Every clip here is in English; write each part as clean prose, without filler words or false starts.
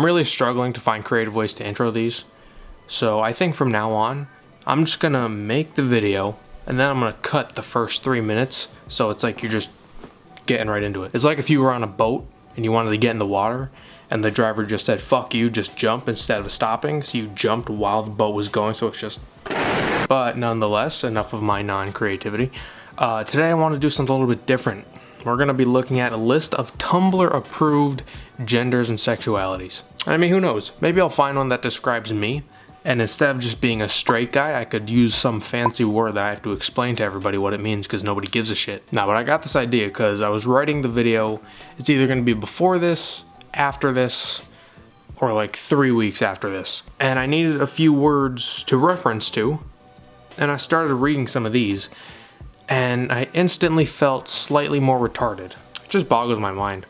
I'm really struggling to find creative ways to intro these. So I think from now on, I'm just gonna make the video and then I'm gonna cut the first 3 minutes. So it's like you're just getting right into it. It's like if you were on a boat and you wanted to get in the water and the driver just said, fuck you, just jump instead of stopping. So you jumped while the boat was going, so it's just... But nonetheless, enough of my non-creativity. Today I want to do something a little bit different. We're going to be looking at a list of Tumblr approved genders and sexualities. I mean, who knows? Maybe I'll find one that describes me, and instead of just being a straight guy, I could use some fancy word that I have to explain to everybody what it means because nobody gives a shit. Now, but I got this idea because I was writing the video. It's either going to be before this, after this, or like 3 weeks after this. And I needed a few words to reference to, and I started reading some of these, and I instantly felt slightly more retarded. It just boggles my mind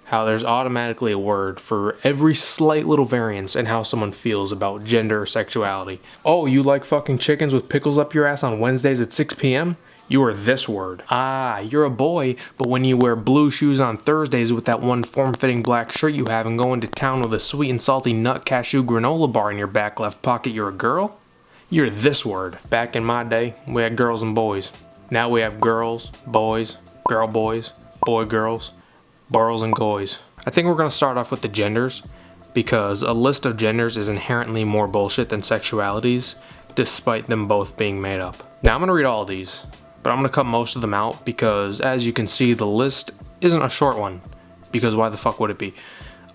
how there's automatically a word for every slight little variance in how someone feels about gender or sexuality. Oh, you like fucking chickens with pickles up your ass on Wednesdays at 6 p.m.? You are this word. Ah, you're a boy, but when you wear blue shoes on Thursdays with that one form-fitting black shirt you have and go into town with a sweet and salty nut cashew granola bar in your back left pocket, you're a girl? You're this word. Back in my day, we had girls and boys. Now we have girls, boys, girl boys, boy girls, burls and goys. I think we're going to start off with the genders because a list of genders is inherently more bullshit than sexualities, despite them both being made up. Now I'm going to read all of these, but I'm going to cut most of them out because, as you can see, the list isn't a short one, because why the fuck would it be?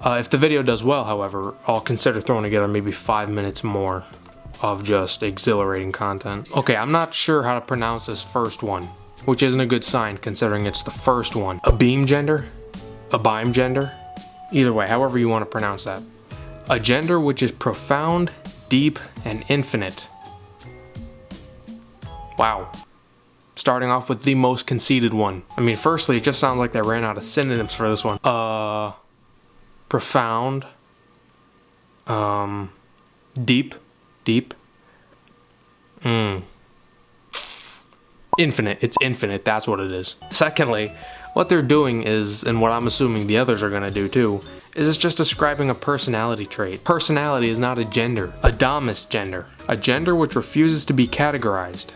If the video does well, however, I'll consider throwing together maybe 5 minutes more of just exhilarating content. Okay, I'm not sure how to pronounce this first one, which isn't a good sign considering it's the first one. A beam gender? A bime gender? Either way, however you want to pronounce that. A gender which is profound, deep, and infinite. Wow. Starting off with the most conceited one. I mean, firstly, it just sounds like they ran out of synonyms for this one. Profound. Deep. Infinite. It's infinite. That's what it is. Secondly, what they're doing is, and what I'm assuming the others are gonna do too, is it's just describing a personality trait. Personality is not a gender. A domus gender. A gender which refuses to be categorized.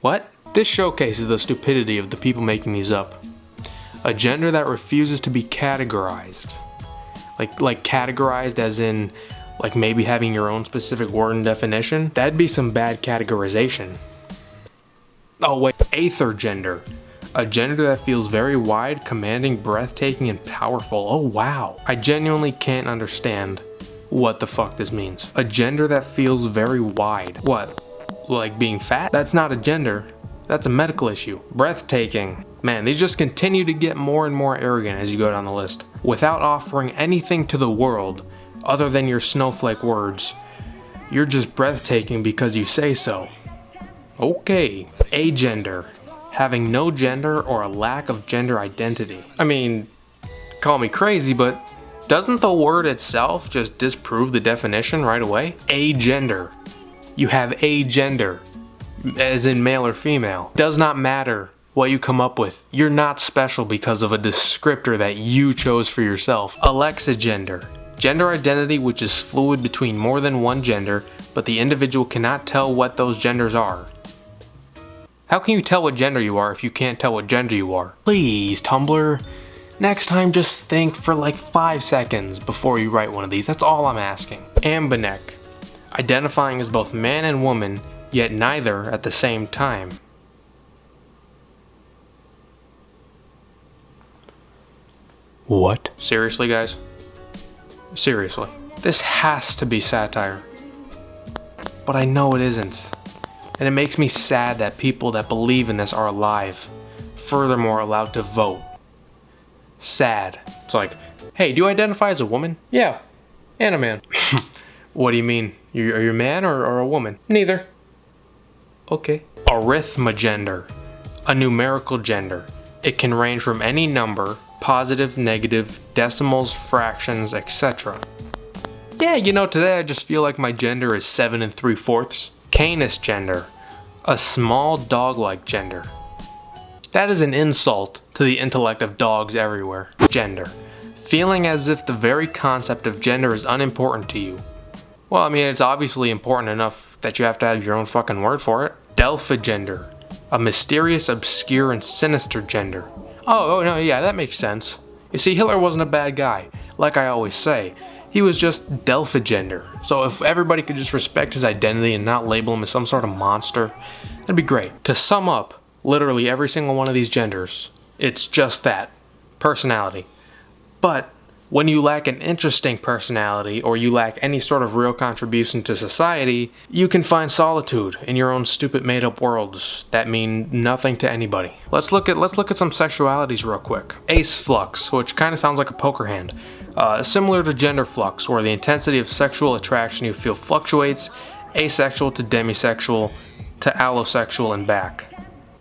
What? This showcases the stupidity of the people making these up. A gender that refuses to be categorized. Like categorized as in, like maybe having your own specific word and definition? That'd be some bad categorization. Oh wait, aether gender. A gender that feels very wide, commanding, breathtaking, and powerful. Oh wow. I genuinely can't understand what the fuck this means. A gender that feels very wide. What? Like being fat? That's not a gender. That's a medical issue. Breathtaking. Man, these just continue to get more and more arrogant as you go down the list. Without offering anything to the world other than your snowflake words, you're just breathtaking because you say so. Okay. Agender. Having no gender or a lack of gender identity. I mean, call me crazy, but doesn't the word itself just disprove the definition right away? Agender. You have a gender, as in male or female. Does not matter what you come up with. You're not special because of a descriptor that you chose for yourself. Alexagender. Gender identity which is fluid between more than one gender, but the individual cannot tell what those genders are. How can you tell what gender you are if you can't tell what gender you are? Please, Tumblr. Next time just think for like 5 seconds before you write one of these. That's all I'm asking. Ambinek. Identifying as both man and woman, yet neither at the same time. What? Seriously, guys? Seriously. This has to be satire. But I know it isn't. And it makes me sad that people that believe in this are alive. Furthermore, allowed to vote. Sad. It's like, hey, do you identify as a woman? Yeah. And a man. What do you mean? Are you a man or a woman? Neither. Okay. Arithmogender. A numerical gender. It can range from any number, positive, negative, decimals, fractions, etc. Yeah, you know, today I just feel like my gender is 7 3/4. Canis gender. A small dog-like gender. That is an insult to the intellect of dogs everywhere. Gender. Feeling as if the very concept of gender is unimportant to you. Well, I mean, it's obviously important enough that you have to have your own fucking word for it. Delphigender. A mysterious, obscure, and sinister gender. Oh, no, yeah, that makes sense. You see, Hitler wasn't a bad guy. Like I always say, he was just Delphigender. So if everybody could just respect his identity and not label him as some sort of monster, that'd be great. To sum up, literally every single one of these genders, it's just that. Personality. But when you lack an interesting personality or you lack any sort of real contribution to society, you can find solitude in your own stupid made-up worlds that mean nothing to anybody. Let's look at some sexualities real quick. Ace flux, which kind of sounds like a poker hand. Similar to gender flux, where the intensity of sexual attraction you feel fluctuates, asexual to demisexual to allosexual and back.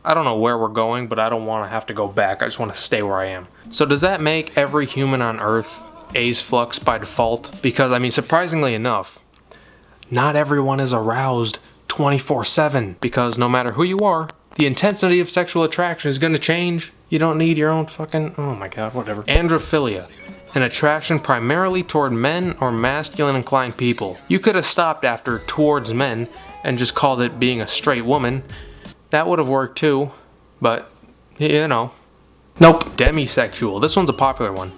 I don't know where we're going, but I don't want to have to go back. I just want to stay where I am. So does that make every human on Earth ace flux by default? Because, I mean, surprisingly enough, not everyone is aroused 24/7. Because no matter who you are, the intensity of sexual attraction is going to change. You don't need your own fucking... oh my god, whatever. Androphilia. An attraction primarily toward men or masculine inclined people. You could have stopped after towards men and just called it being a straight woman. That would have worked too, but, you know. Nope. Demisexual. This one's a popular one.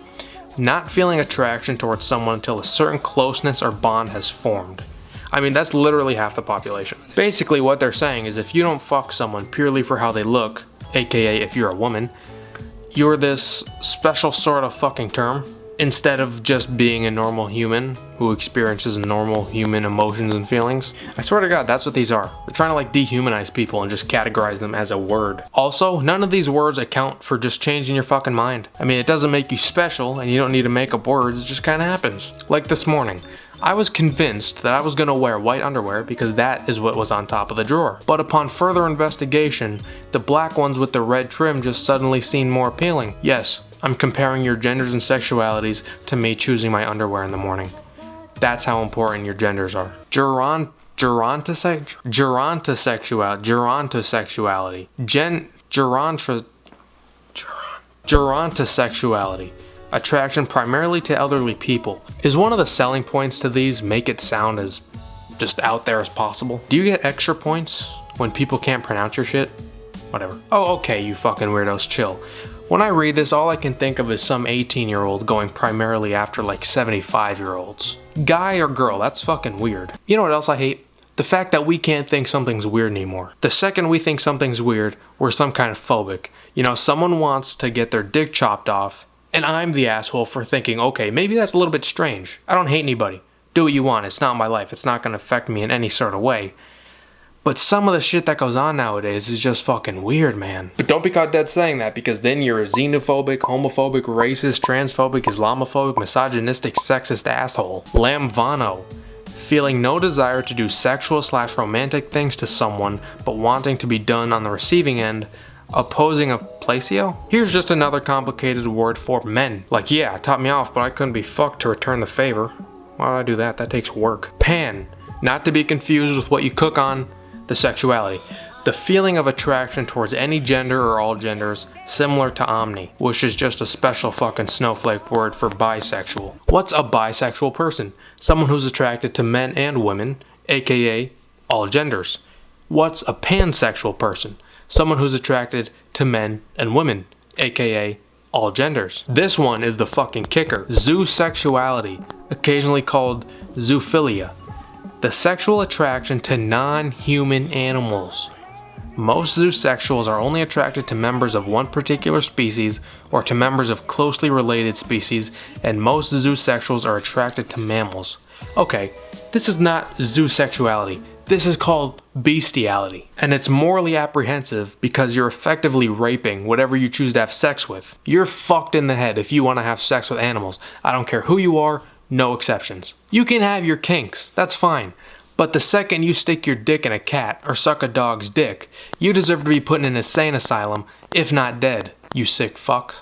Not feeling attraction towards someone until a certain closeness or bond has formed. I mean, that's literally half the population. Basically, what they're saying is if you don't fuck someone purely for how they look, aka if you're a woman, you're this special sort of fucking term, instead of just being a normal human who experiences normal human emotions and feelings. I swear to god, that's what these are. They're trying to like dehumanize people and just categorize them as a word. Also, none of these words account for just changing your fucking mind. I mean, it doesn't make you special and you don't need to make up words, it just kind of happens. Like this morning, I was convinced that I was going to wear white underwear because that is what was on top of the drawer. But upon further investigation, the black ones with the red trim just suddenly seemed more appealing. Yes, I'm comparing your genders and sexualities to me choosing my underwear in the morning. That's how important your genders are. Gerontosexuality. Gerontosexuality. Attraction primarily to elderly people. Is one of the selling points to these make it sound as just out there as possible? Do you get extra points when people can't pronounce your shit? Whatever. Oh, okay, you fucking weirdos, chill. When I read this, all I can think of is some 18-year-old going primarily after like 75-year-olds. Guy or girl, that's fucking weird. You know what else I hate? The fact that we can't think something's weird anymore. The second we think something's weird, we're some kind of phobic. You know, someone wants to get their dick chopped off, and I'm the asshole for thinking, okay, maybe that's a little bit strange. I don't hate anybody. Do what you want, it's not my life, it's not gonna affect me in any sort of way. But some of the shit that goes on nowadays is just fucking weird, man. But don't be caught dead saying that, because then you're a xenophobic, homophobic, racist, transphobic, Islamophobic, misogynistic, sexist asshole. Lambvano. Feeling no desire to do sexual/romantic things to someone, but wanting to be done on the receiving end. Opposing of placio? Here's just another complicated word for men. Like, yeah, it taught me off, but I couldn't be fucked to return the favor. Why would I do that? That takes work. Pan. Not to be confused with what you cook on. The sexuality. The feeling of attraction towards any gender or all genders, similar to omni, which is just a special fucking snowflake word for bisexual. What's a bisexual person? Someone who's attracted to men and women, aka all genders. What's a pansexual person? Someone who's attracted to men and women, aka all genders. This one is the fucking kicker. Zoosexuality, occasionally called zoophilia. The sexual attraction to non-human animals. Most zoosexuals are only attracted to members of one particular species or to members of closely related species, and most zoosexuals are attracted to mammals. Okay, this is not zoosexuality. This is called bestiality. And it's morally apprehensive because you're effectively raping whatever you choose to have sex with. You're fucked in the head if you want to have sex with animals. I don't care who you are. No exceptions. You can have your kinks, that's fine. But the second you stick your dick in a cat or suck a dog's dick, you deserve to be put in an insane asylum, if not dead, you sick fuck.